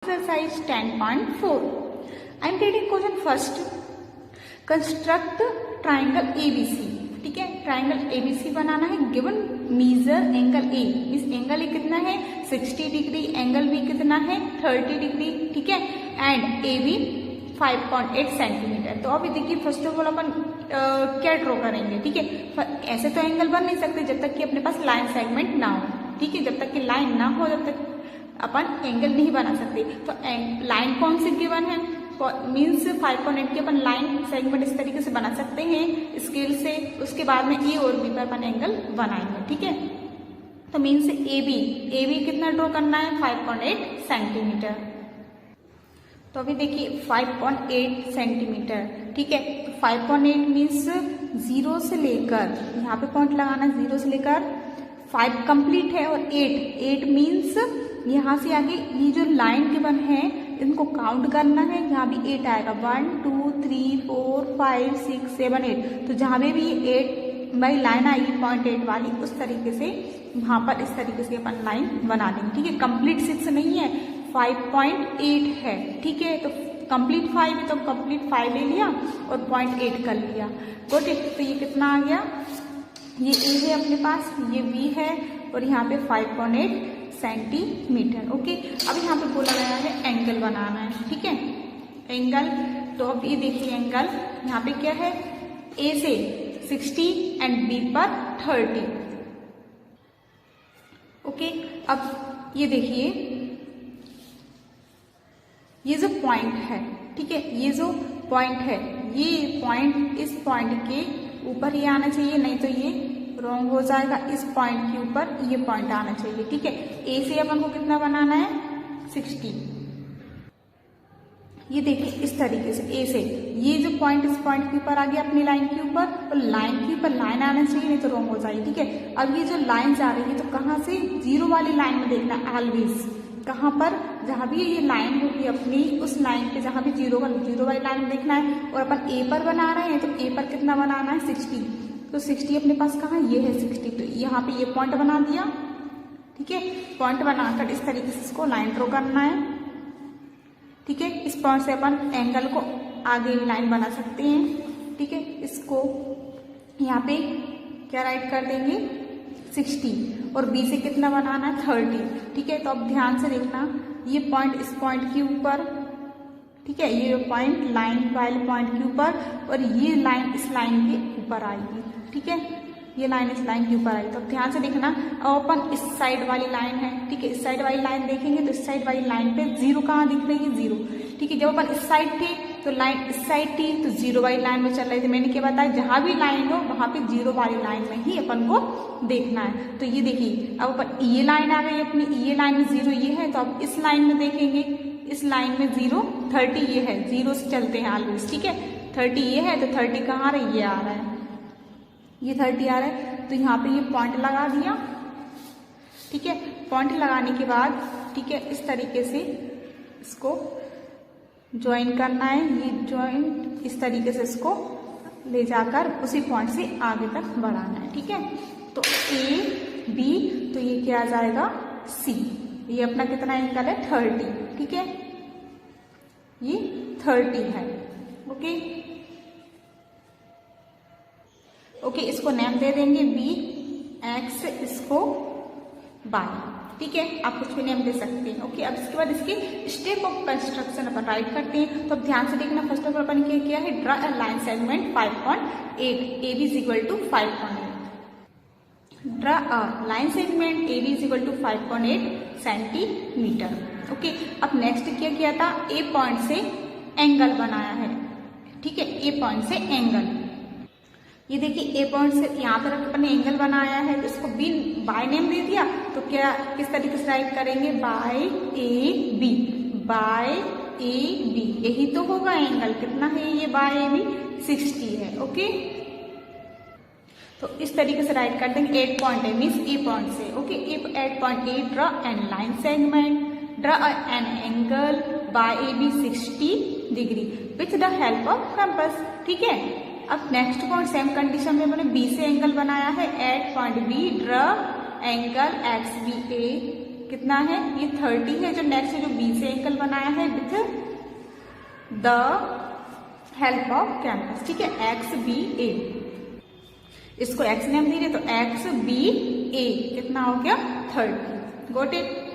Exercise 10.4. I am reading question first. Construct triangle ABC. ठीक है, triangle ABC बनाना है. Given major angle A, इस angle A कितना है 60 डिग्री, एंगल B कितना है 30 डिग्री. ठीक है, एंड AB 5.8 सेंटीमीटर. तो अभी देखिए फर्स्ट ऑफ ऑल अपन क्या ड्रॉ करेंगे. ठीक है, ऐसे तो एंगल बन नहीं सकते जब तक कि अपने पास लाइन सेगमेंट ना हो. ठीक है, जब तक कि लाइन ना हो जब तक अपन एंगल नहीं बना सकते. तो लाइन कौन सी गिवन है, मीन्स 5.8 की अपन लाइन सेगमेंट इस तरीके से बना सकते हैं स्केल से. उसके बाद में ए और बी पर अपन एंगल बनाएंगे. ठीक है, तो मीन्स ए बी कितना ड्रॉ करना है 5.8 सेंटीमीटर. तो अभी देखिए 5.8 सेंटीमीटर. ठीक है, तो 5.8 मीन्स 0 से लेकर यहाँ पे पॉइंट लगाना, 0 से लेकर 5 कंप्लीट है और 8 मीन्स यहाँ से आगे ये जो लाइन गिवन है इनको काउंट करना है. यहाँ भी 8 आएगा, 1 2 3 4 5 6 7 8. तो जहाँ पे भी 8 बाई लाइन आएगी 0.8 वाली, उस तरीके से वहाँ पर इस तरीके से अपन लाइन बना देंगे. ठीक है, कंप्लीट 6 नहीं है 5.8 है. ठीक है, तो कंप्लीट 5 है तो कंप्लीट 5 ले लिया और 0.8 कर लिया. गुड. तो ये कितना आ गया, ये ए है अपने पास, ये बी है और यहाँ पे 5.8 सेंटीमीटर. ओके, अब यहाँ पे बोला गया है एंगल बनाना है. ठीक है, एंगल. तो अब ये देखिए एंगल यहाँ पे क्या है, ए से 60 एंड बी पर 30. ओके, अब ये देखिए ये जो पॉइंट है, ठीक है, ये जो पॉइंट है, ये पॉइंट इस पॉइंट के ऊपर ही आना चाहिए, नहीं तो ये रॉन्ग हो जाएगा. इस पॉइंट के ऊपर ये पॉइंट आना चाहिए. ठीक है, ए से अपन को कितना बनाना है 60. ये देखिए इस तरीके से ए से ये जो पॉइंट इस पॉइंट के ऊपर आ गया अपनी लाइन के ऊपर, और लाइन के ऊपर लाइन आना चाहिए, नहीं तो रॉन्ग हो जाएगी. ठीक है, अब ये जो लाइन जा रही है तो कहाँ से, 0 वाली लाइन में देखना ऑलवेज. कहाँ पर, जहाँ भी ये लाइन होगी अपनी उस लाइन पे जहाँ भी 0 वाली लाइन में देखना है. और अपन ए पर बना रहे हैं तो ए पर कितना बनाना है 60. तो 60 अपने पास कहाँ, ये है 60. तो यहाँ पे ये पॉइंट बना दिया. ठीक है, पॉइंट बनाकर इस तरीके से इसको लाइन ड्रॉ करना है. ठीक है, इस पॉइंट से अपन एंगल को आगे लाइन बना सकते हैं. ठीक है, इसको यहाँ पे क्या राइट कर देंगे 60 और बी से कितना बनाना है 30. ठीक है, तो अब ध्यान से देखना ये पॉइंट इस पॉइंट के ऊपर, ठीक है, ये पॉइंट लाइन वाले पॉइंट के ऊपर और ये लाइन इस लाइन के ऊपर आएगी. ठीक है, ये लाइन इस लाइन के ऊपर आएगी. तो ध्यान से देखना, अब अपन इस साइड वाली लाइन है. ठीक है, इस साइड वाली लाइन देखेंगे तो इस साइड वाली लाइन पे 0 कहाँ दिख रही है 0. ठीक है, जब अपन इस साइड थे तो लाइन इस साइड थी तो 0 वाली लाइन में चल रही थी. मैंने क्या बताया, जहां भी लाइन हो वहां पे 0 वाली लाइन में ही अपन को देखना है. तो ये देखिए अब अपन ये लाइन आ गई अपनी, ये लाइन में 0 ये है, तो अब इस लाइन में देखेंगे, इस लाइन में 0 30 ये है, 0 से चलते हैं ऑलवेज. ठीक है, 30 ये है तो 30 कहाँ आ रहा है, ये आ रहा है, ये 30 आ रहा है. तो यहाँ पे ये पॉइंट लगा दिया. ठीक है, पॉइंट लगाने के बाद ठीक है इस तरीके से इसको ज्वाइन करना है. ये ज्वाइंट इस तरीके से इसको ले जाकर उसी पॉइंट से आगे तक बढ़ाना है. ठीक है, तो ए बी, तो ये क्या आ जाएगा सी. ये अपना कितना एंगल है 30. ठीक है, ये 30 है. ओके ओके, इसको नेम दे देंगे बी एक्स, इसको बाय. ठीक है, आप कुछ भी नेम दे सकते हैं. ओके, अब इसके बाद इसके step of construction upon right करते हैं. तो अब ध्यान से देखना, फर्स्ट ऑफ ऑल अपन क्या किया है, draw a line segment 5.8, A B is equal to 5.8. Draw a line segment A B is equal to 5.8 centimetre. Okay, अब नेक्स्ट क्या किया था, ए पॉइंट से एंगल बनाया है. ठीक है, ए पॉइंट से एंगल, ये देखिए ए पॉइंट से यहाँ पर अपन ने एंगल बनाया है, तो इसको बी बाय नेम दे दिया. तो क्या किस तरीके से राइट करेंगे, by A B, by A B. यही तो होगा एंगल, कितना है ये बाय ए बी 60 है. ओके, तो इस तरीके से राइट कर देंगे. 8 पॉइंट है मीन्स ए पॉइंट से. Okay, 8.8 draw an line segment, draw an angle by A B 60 degree with the help of compass. ठीक है, अब नेक्स्ट पॉइंट सेम कंडीशन में मैंने बी से एंगल बनाया है. At point B draw angle X B A कितना है, ये 30 है। जो नेक्स्ट जो बी से एंगल बनाया है with the help of campus, ठीक है, एक्स बी ए, इसको एक्स नेम दे रहे तो एक्स बी ए कितना हो गया 30। Got it.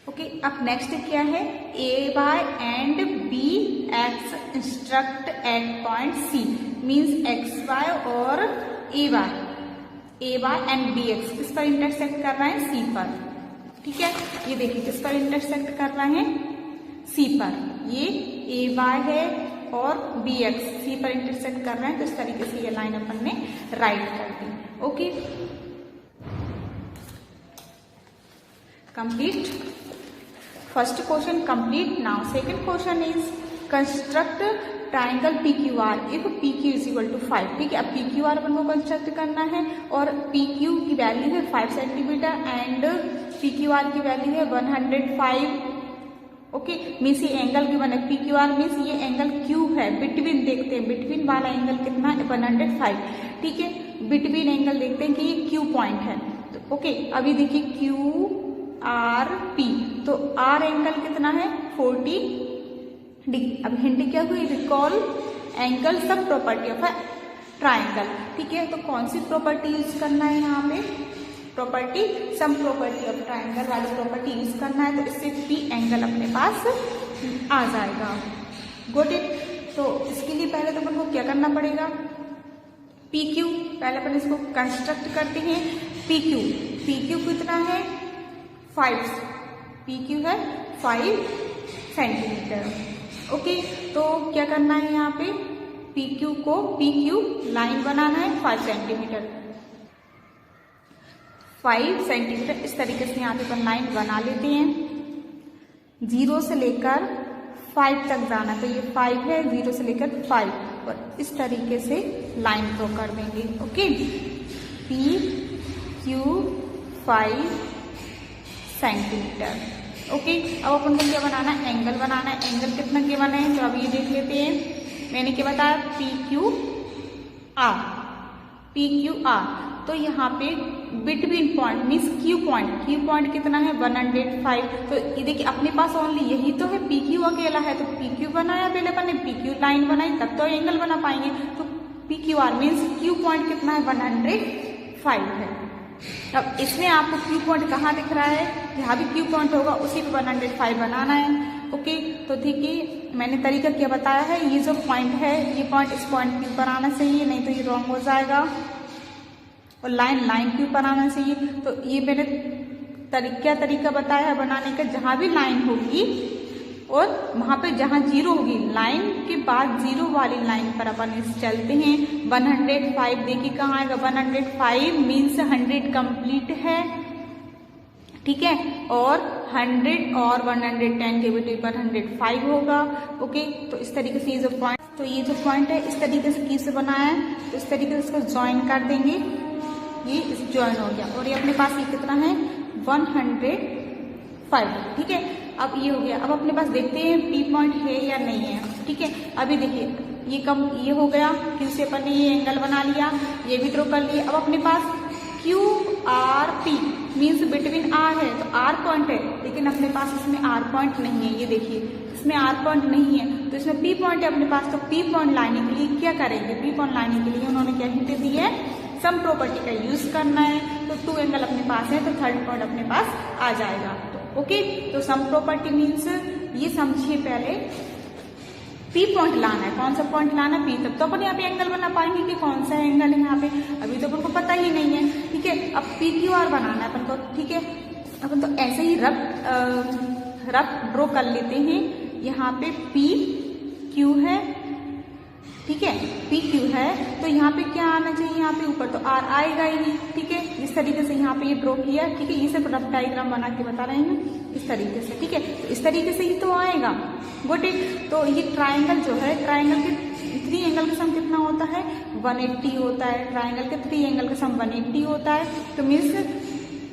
ओके, अब नेक्स्ट क्या है, A Y and B X intersect at point C, means X Y और A Y and B X किस पर इंटरसेक्ट कर रहा है, सी पर, ठीक है। ये देखिए किस पर इंटरसेक्ट कर रहा है, सी पर, ये ए वाई है और बी एक्स सी पर इंटरसेक्ट कर रहे हैं, तो इस तरीके से ये लाइन अपन ने राइट कर दी। Okay, complete first question complete. Now second question is construct triangle P Q R if P Q is equal to 5, ठीक है। अब पी क्यू आर अपन को कंस्ट्रक्ट करना है और पी क्यू की वैल्यू है 5 centimetre and P Q R की वैल्यू है 105। ओके, मीन्स ये एंगल गिवन है, पी क्यू आर मीन्स ये एंगल क्यू है, बिटवीन देखते हैं, बिटवीन वाला एंगल कितना है 105, ठीक है। बिटवीन एंगल देखते हैं कि ये क्यू पॉइंट है, तो ओके अभी देखिए क्यू आर पी, तो आर एंगल कितना है 40 डिग्री। अब हिंट क्या हुई, रिकॉल एंगल सब प्रॉपर्टी ऑफ ट्राइंगल, ठीक है। तो कौन सी प्रॉपर्टी यूज करना है यहाँ पे, property sum property of triangle वाली प्रॉपर्टी यूज करना है, तो इससे पी एंगल अपने पास आ जाएगा। Got it. तो इसके लिए पहले तो अपन को क्या करना पड़ेगा, पी क्यू, पहले अपन इसको कंस्ट्रक्ट करते हैं। पी क्यू कितना है 5, पी क्यू है 5 सेंटीमीटर। ओके, तो क्या करना है यहाँ पे, पी क्यू लाइन बनाना है 5 सेंटीमीटर, 5 सेंटीमीटर इस तरीके से यहाँ पे अपन लाइन बना लेते हैं। 0 से लेकर 5 तक जाना, तो ये 5 है, 0 से लेकर 5 और इस तरीके से लाइन ड्रॉ कर देंगे। Okay, P Q 5 centimetre. Okay, अब अपन को क्या बनाना है, एंगल बनाना है। एंगल कितना के बना है, तो अब ये देख लेते हैं। मैंने क्या बताया, पी क्यू आर, तो यहाँ पे between point means Q point कितना है 105। तो ये देखिए अपने पास ओनली यही तो है, पी क्यू अकेला है, तो पी क्यू बनाया पहले अपन ने, पी क्यू लाइन बनाई तब तो एंगल बना पाएंगे। तो P Q are means Q point कितना है 105 है। अब इसमें आपको क्यू पॉइंट कहाँ दिख रहा है, जहाँ भी क्यू पॉइंट होगा उसी पे 105 बनाना है। ओके, तो देखिए मैंने तरीका क्या बताया है, ये जो पॉइंट है ये पॉइंट इस पॉइंट क्यू पर आना चाहिए, नहीं तो ये रॉन्ग हो जाएगा, और लाइन क्यू पर आना चाहिए। तो ये मैंने क्या तरीका बताया है बनाने का, जहाँ भी लाइन होगी और वहां पे जहाँ 0 होगी, लाइन के बाद 0 वाली लाइन पर अपन चलते हैं। 105 देखिए कहाँ आएगा, 105 मीन्स 100 कंप्लीट है, ठीक है, और 100 और 110 के बिटवीन पर 105 होगा। ओके, तो इस तरीके से ये जो पॉइंट, तो ये जो पॉइंट है इस तरीके से किस से बनाया है, तो इस तरीके से इसको ज्वाइन कर देंगे, ये इस ज्वाइन हो गया, और ये अपने पास ये कितना है 105, ठीक है। अब ये हो गया, अब अपने पास देखते हैं पी पॉइंट है या नहीं है, ठीक है। अभी देखिए ये हो गया, क्यू से अपन ने ये एंगल बना लिया, ये भी ड्रॉ कर लिया। अब अपने पास Q R P means between R है, तो आर पॉइंट है, लेकिन अपने पास इसमें आर पॉइंट नहीं है, ये देखिए इसमें आर पॉइंट नहीं है, तो इसमें पी पॉइंट है अपने पास। तो पी पॉइंट लाने के लिए क्या करेंगे, पी पॉइंट लाने के लिए उन्होंने क्या हिंट दी है, सम प्रॉपर्टी का यूज करना है। तो 2 एंगल अपने पास है, तो थर्ड पॉइंट अपने पास आ जाएगा। तो ओके, तो सम प्रॉपर्टी मीन्स ये समझिए पहले पी पॉइंट लाना है, कौन सा पॉइंट लाना है, पी, तब तो अपन यहाँ पे एंगल बना पाएंगे कि कौन सा एंगल है यहाँ पे, अभी तो अपन को पता ही नहीं है, ठीक है। अब पी क्यू आर बनाना है अपन को, ठीक है। अपन तो ऐसे ही रफ ड्रॉ कर लेते हैं। यहाँ पे पी क्यू है, ठीक है, पी क्यू है, तो यहाँ पे क्या आना चाहिए, यहाँ पे ऊपर तो आर आएगा ही नहीं, ठीक है। इस तरीके से यहाँ पे ये ड्रॉ किया, ठीक है, ये सिर्फ रफ डायग्राम बना के बता रहे हैं इस तरीके से, ठीक है। तो इस तरीके से ही तो आएगा। Good it. तो ये ट्राइंगल जो है, ट्राइंगल के 3 एंगल का सम कितना होता है 180 होता है, ट्राइंगल के 3 एंगल का सम 180 होता है। तो मीन्स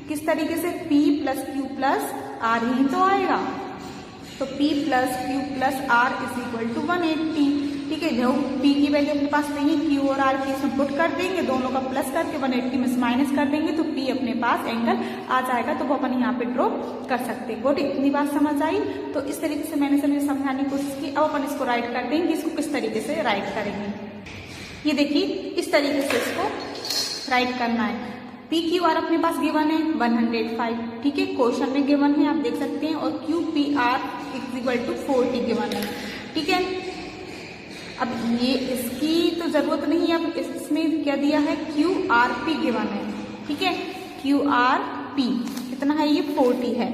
किस तरीके से P plus Q plus R ही तो आएगा, तो P plus Q plus R is equal to 180। ठीक है। जो पी की वैल्यू अपने पास नहीं है, क्यू और आर की इसमें पुट कर देंगे, दोनों का प्लस करके 180 में से माइनस कर देंगे तो पी अपने पास एंगल आ जाएगा, तो वो अपन यहाँ पे ड्रॉ कर सकते हैं। गुड, इतनी बात समझ आई। तो इस तरीके से मैंने समझाने की कोशिश की। अब अपन इसको राइट कर देंगे, इसको किस तरीके से राइट करेंगे, ये देखिए इस तरीके से इसको राइट करना है। पी क्यू आर अपने पास गिवन है 105, ठीक है, क्वेश्चन में गिवन है, आप देख सकते हैं, और Q P R equal to 40 given है, ठीक है। अब ये इसकी तो जरूरत नहीं है, अब इसमें क्या दिया है, क्यू आर पी गिवन है, ठीक है, क्यू आर पी कितना है, ये 40 है,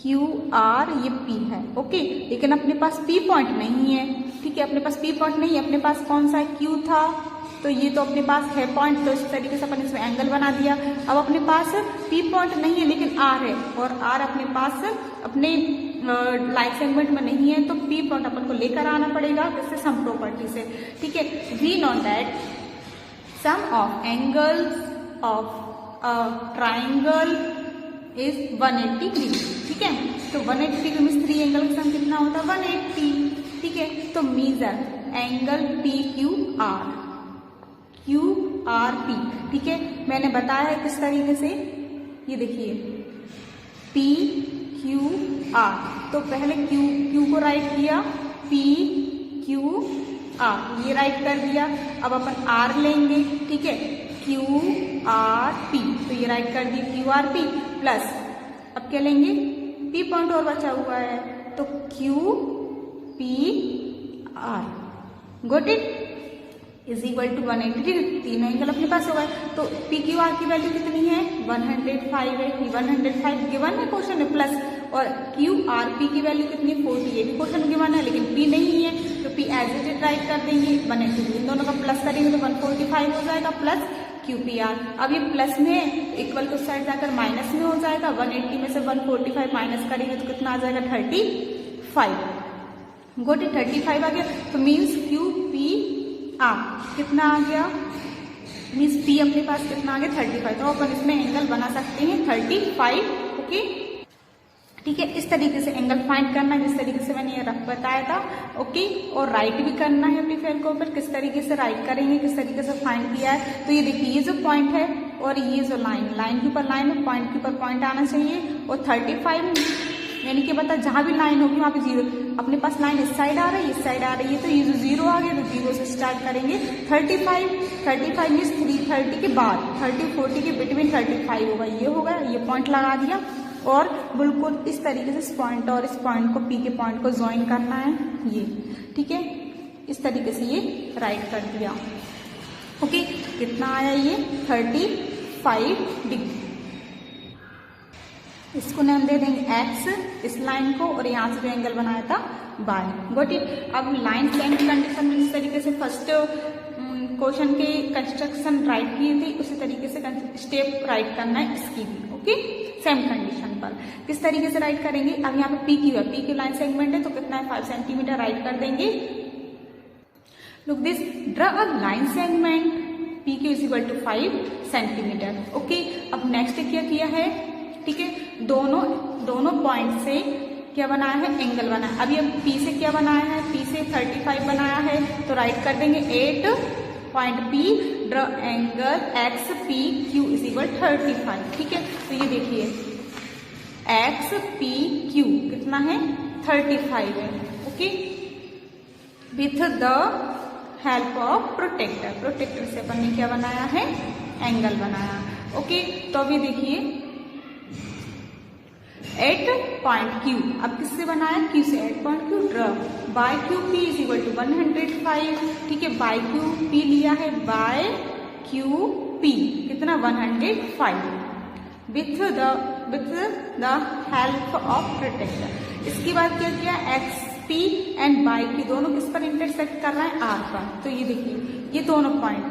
क्यू आर ये पी है, ओके। लेकिन अपने पास पी पॉइंट नहीं है, ठीक है, अपने पास पी पॉइंट नहीं है, अपने पास कौन सा है, क्यू था, तो ये तो अपने पास है पॉइंट, तो इस तरीके से अपन इसमें एंगल बना दिया। अब अपने पास पी पॉइंट नहीं है लेकिन आर है, और आर अपने पास अपने लाइन सेगमेंट में नहीं है, तो पी पॉइंट अपन को लेकर आना पड़ेगा, किससे, सम प्रॉपर्टी से, ठीक है। We know that sum of angles of triangle is 180 degree, ठीक है। तो 180 डिग्री में 3 एंगल का सम कितना होता है, 180, ठीक है। तो measure angle P Q R, Q R P, ठीक है, मैंने बताया है किस तरीके से, ये देखिए पी क्यू आर, तो पहले क्यू को राइट किया, पी क्यू आर ये राइट कर दिया। अब अपन आर लेंगे, ठीक है, क्यू आर पी, तो ये राइट कर दिया क्यू आर पी प्लस, अब क्या लेंगे, पी पॉइंट और बचा हुआ है, तो Q P R, got it, is equal to 180 degree, 3 angle अपने पास होगा। तो पी क्यू आर की वैल्यू कितनी है, 105 है, 105 गिवन है क्वेश्चन में, प्लस और क्यू आर पी की वैल्यू कितनी है, 40, ये भी क्वेश्चन में गिवन है, लेकिन पी नहीं है, तो P as it is write कर देंगे, 180, इन दोनों का प्लस करेंगे तो 145 हो जाएगा, प्लस क्यू पी आर। अब ये प्लस में इक्वल को साइड जाकर माइनस में हो जाएगा, 180 में से 145 माइनस करेंगे तो कितना आ जाएगा, 35, गोटी 35 आ गया, तो मीन्स क्यू पी आर कितना आ गया, मीन्स पी अपने पास कितना आ गया, 35, तो अपन इसमें एंगल बना सकते हैं 35, ओके, ठीक है। इस तरीके से एंगल फाइंड करना है, जिस तरीके से मैंने ये रफ बताया था, ओके। और राइट भी करना है अपनी फेयर के ऊपर, किस तरीके से राइट करेंगे, किस तरीके से फाइंड किया है, तो ये देखिए ये जो पॉइंट है और ये जो लाइन के ऊपर लाइन है, पॉइंट के ऊपर पॉइंट आना चाहिए, और 35 यानी कि बता जहां भी लाइन होगी वहां पे 0, अपने पास लाइन इस साइड आ रही है, इस साइड आ रही है, तो ये जो 0 आ गया तो 0 से स्टार्ट करेंगे, 35 मीन्स 330 के बाद 30-40 के बिटवीन 35 होगा, ये होगा, ये पॉइंट लगा दिया, और बिल्कुल इस तरीके से इस पॉइंट और इस पॉइंट को, पी के पॉइंट को ज्वाइन करना है, ये, ठीक है, इस तरीके से ये राइट कर दिया, ओके। कितना आया ये, 35 डिग्री, इसको नाम दे देंगे x, इस लाइन को, और यहाँ से जो एंगल बनाया था y, गॉट इट। अब लाइन सेम कंडीशन में इस तरीके से फर्स्ट क्वेश्चन के कंस्ट्रक्शन राइट किए थे, उसी तरीके से स्टेप राइट करना है इसकी भी, ओके, सेम कंडीशन पर। किस तरीके से राइट करेंगे, अब यहाँ पे पी क्यू है, पी क्यू लाइन सेगमेंट है, तो कितना है, 5 सेंटीमीटर राइट कर देंगे। Look this, draw a line segment P Q is equal to 5 centimetre, okay. अब नेक्स्ट क्या किया है, ठीक है, दोनों पॉइंट से क्या बनाया है, एंगल बनाया। अब ये P से क्या बनाया है, P से 35 बनाया है, तो राइट कर देंगे 8 point P, draw angle x P Q is equal 35, ठीक है। तो ये देखिए एक्स पी क्यू कितना है, 35 है, okay, with the help of protractor से अपन ने क्या बनाया है, एंगल बनाया, ओके। तो अभी देखिए 8 पॉइंट Q, अब किससे बनाया, Q से 8 point Q, draw by Q P is equal to 105, ठीक है, बाय क्यू पी लिया है, बाय क्यू पी कितना 105, with the help of protractor. इसके बाद क्या किया, X P and by Q दोनों किस पर इंटरसेक्ट कर रहा है, आर पर, तो ये देखिए ये दोनों point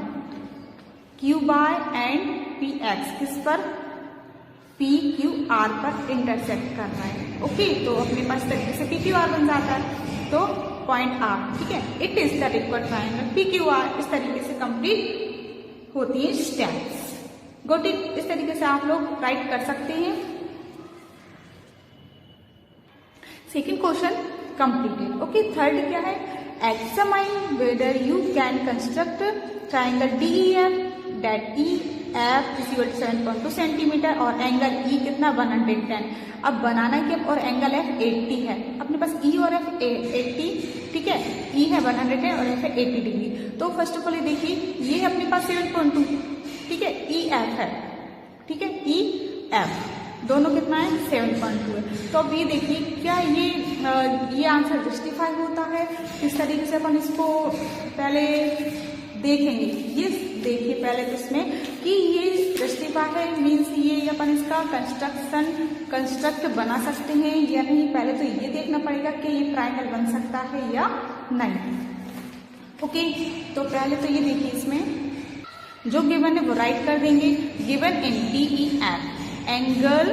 Q by and P X किस पर, पी क्यू आर पर इंटरसेक्ट कर रहा है, ओके। तो अपने पास तरीके से पी क्यू आर बन जाता है, तो पॉइंट आर, ठीक है, it is the required triangle P Q are. इस तरीके से कंप्लीट होती है स्टेप्स, गॉट इट। इस तरीके से आप लोग राइट कर सकते हैं। Second question completed, okay. Third क्या है, examine whether you can construct triangle DEF that EF is equal to 7.2 centimetre और एंगल E कितना 110। अब बनाना है कि और एंगल F 80 है, अपने पास E और F 80, ठीक है, E है 110 और F है 80 डिग्री। तो फर्स्ट ऑफ ऑल ये देखिए, ये है अपने पास 7.2, ठीक है, EF है, ठीक है, EF दोनों कितना है 7.2 है। तो अब ये देखिए क्या ये आंसर जस्टिफाई होता है, किस तरीके से अपन इसको पहले देखेंगे। ये देखिए पहले तो इसमें कि ये जस्टिफाई है मीन्स ये अपन इसका कंस्ट्रक्ट बना सकते हैं या नहीं, पहले तो ये देखना पड़ेगा कि ये ट्रायंगल बन सकता है या नहीं। ओके, तो पहले तो ये देखिए इसमें जो गिवन है वो राइट कर देंगे। Given in DEF angle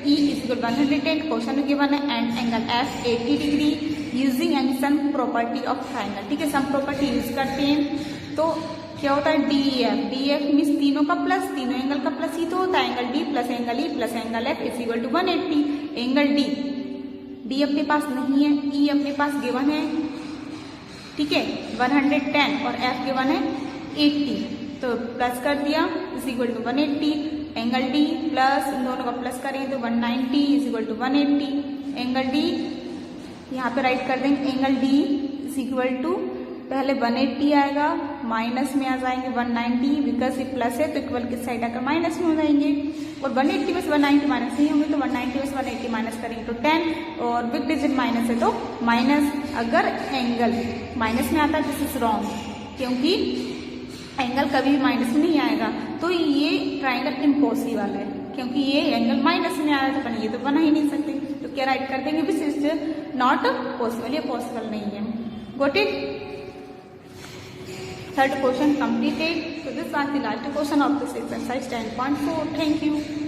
E is equal 110, question में गिवन है and angle F 80 degree using and sum property of triangle, ठीक है, सम प्रॉपर्टी यूज करते हैं। तो क्या होता है DEF मीन्स तीनों का प्लस, तीनों एंगल का प्लस ही तो होता है, angle D plus angle E plus angle F is equal to 180। Angle D अपने पास नहीं है, E अपने पास गिवन है, ठीक है, 110 और F गिवन है 80, तो प्लस कर दिया is equal to 180। Angle D plus इन दोनों का प्लस करेंगे तो 190 is equal to 180। Angle D यहाँ पे राइट कर देंगे, angle D is equal to पहले 180 आएगा, माइनस में आ जाएंगे 190, बिकॉज ये प्लस है तो इक्वल की साइड आकर माइनस में हो जाएंगे, और 180 में से 190 माइनस नहीं होंगे तो 190 में से 180 माइनस करेंगे तो 10, और बिग डिजिट माइनस है तो माइनस। अगर एंगल माइनस में आता है दिस इज रॉन्ग, क्योंकि एंगल कभी भी माइनस में नहीं आएगा, तो ये ट्राइंगल इम्पॉसिबल है, क्योंकि ये एंगल माइनस में आया तो अपन ये तो बना ही नहीं सकते। तो क्या राइट कर देंगे, दिस इज नॉट पॉसिबल, ये पॉसिबल नहीं है। Got it? Third question completed. So this was the last question of this exercise 10.4. Thank you.